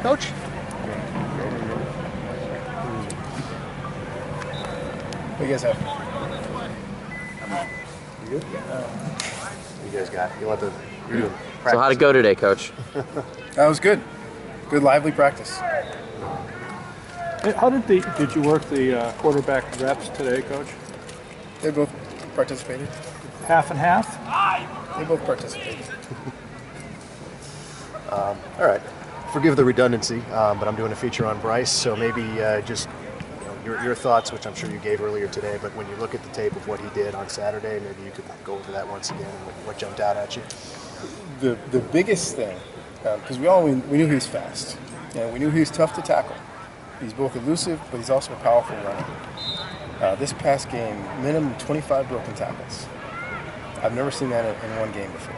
Coach? What do you guys have? You good? You guys got it. You want the practice? So how'd it go today, Coach? That was good. Good lively practice. How did you work the quarterback reps today, Coach? They both participated. Half and half? They both participated. All right. Forgive the redundancy, but I'm doing a feature on Bryce, so maybe just your thoughts, which I'm sure you gave earlier today, but when you look at the tape of what he did on Saturday, maybe you could go over that once again and what jumped out at you. The biggest thing, because we knew he was fast, and we knew he was tough to tackle. He's both elusive, but he's also a powerful runner. This past game, minimum 25 broken tackles. I've never seen that in one game before.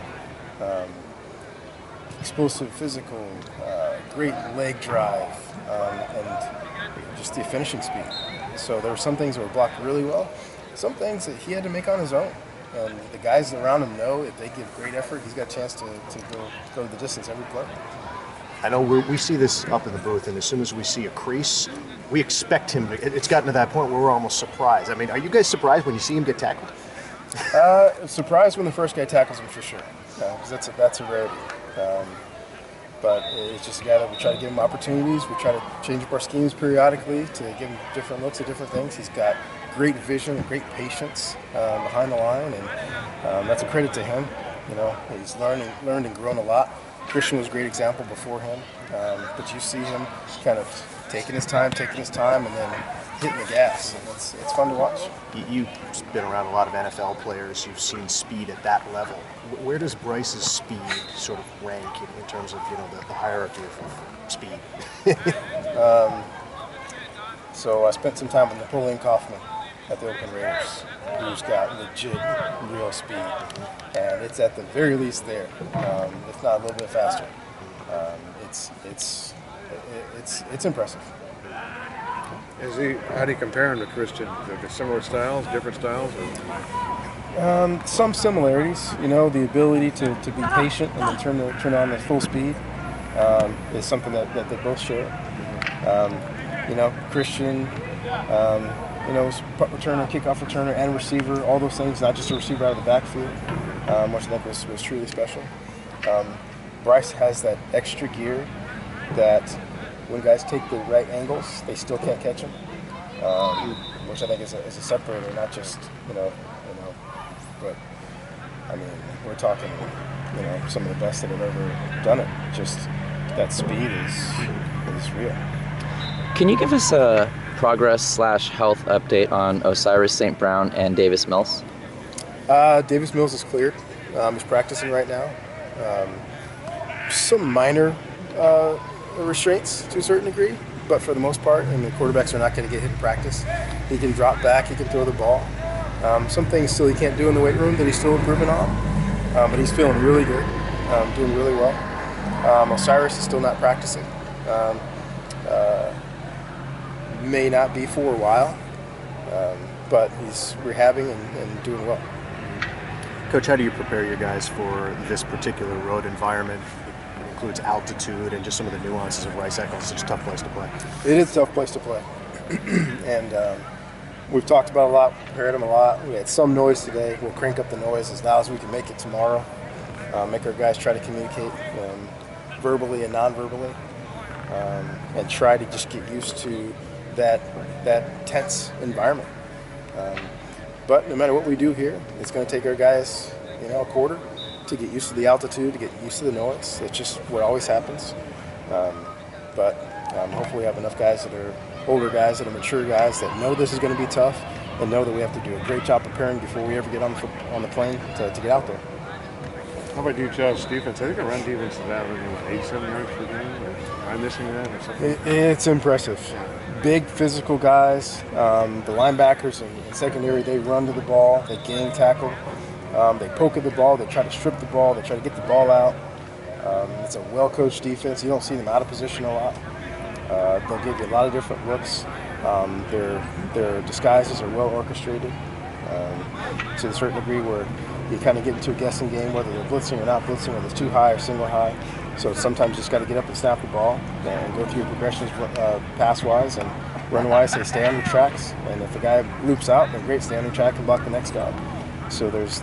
Explosive, physical, great leg drive, and just the finishing speed. So there were some things that were blocked really well, some things that he had to make on his own. And the guys around him know if they give great effort, he's got a chance to go the distance every play. I know we see this up in the booth, and as soon as we see a crease, we expect him. It's gotten to that point where we're almost surprised. I mean, are you guys surprised when you see him get tackled? Surprised when the first guy tackles him for sure, because that's a rarity. But it's just a guy that we try to give him opportunities. We try to change up our schemes periodically to give him different looks at different things. He's got great vision and great patience behind the line, and that's a credit to him. You know, he's learned and grown a lot. Christian was a great example before him, but you see him kind of taking his time, and then hitting the gas. And it's fun to watch. You've been around a lot of NFL players. You've seen speed at that level. Where does Bryce's speed sort of rank in terms of the hierarchy of speed? So I spent some time with Napoleon Kaufman at the Oakland Raiders, who's got legit real speed, and it's at the very least there, if not a little bit faster. It's impressive. How do you compare him to Christian? Are they similar styles, different styles? Some similarities, the ability to be patient and then turn on the full speed is something that they both share. Christian, was punt returner, kickoff returner, and receiver, all those things, not just a receiver out of the backfield, which I think was truly special. Bryce has that extra gear that when guys take the right angles, they still can't catch him, which I think is a separator, not just, but I mean, we're talking, some of the best that have ever done it. Just that speed is real. Can you give us a progress/health update on Osiris St. Brown and Davis Mills? Davis Mills is cleared. He's practicing right now. Some minor restraints to a certain degree, but for the most part, the quarterbacks are not going to get hit in practice. He can drop back, he can throw the ball. Some things still he can't do in the weight room that he's still improving on, but he's feeling really good, doing really well. Osiris is still not practicing. May not be for a while, but he's rehabbing and doing well. Coach, how do you prepare your guys for this particular road environment? It includes altitude and just some of the nuances of Rice Eccles. It's such a tough place to play. It is a tough place to play. And we've talked about it a lot, prepared them a lot. We had some noise today. We'll crank up the noise as loud as we can make it tomorrow. Make our guys try to communicate verbally and non-verbally, and try to just get used to that tense environment. But no matter what we do here, it's going to take our guys, a quarter to get used to the altitude, to get used to the noise. It's just what always happens. But hopefully we have enough guys that are older guys, that are mature guys, that know this is going to be tough and know that we have to do a great job preparing before we ever get on the plane to get out there. How about you, Josh, defense? I think a run defense is averaging 87 yards per game. Am I missing that or something? It's impressive. Big physical guys. The linebackers and secondary, they run to the ball, they gang tackle, they poke at the ball, they try to strip the ball, they try to get the ball out. It's a well-coached defense. You don't see them out of position a lot. They'll give you a lot of different looks. Their disguises are well orchestrated to a certain degree where you kind of get into a guessing game whether they're blitzing or not blitzing, whether it's too high or single high. So sometimes you just got to get up and snap the ball and go through your progressions pass-wise and run-wise. They stay on your tracks, and if a guy loops out, then great, stay on your track and block the next guy. So there's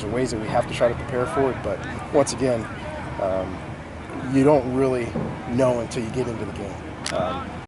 ways that we have to try to prepare for it. But once again, you don't really know until you get into the game.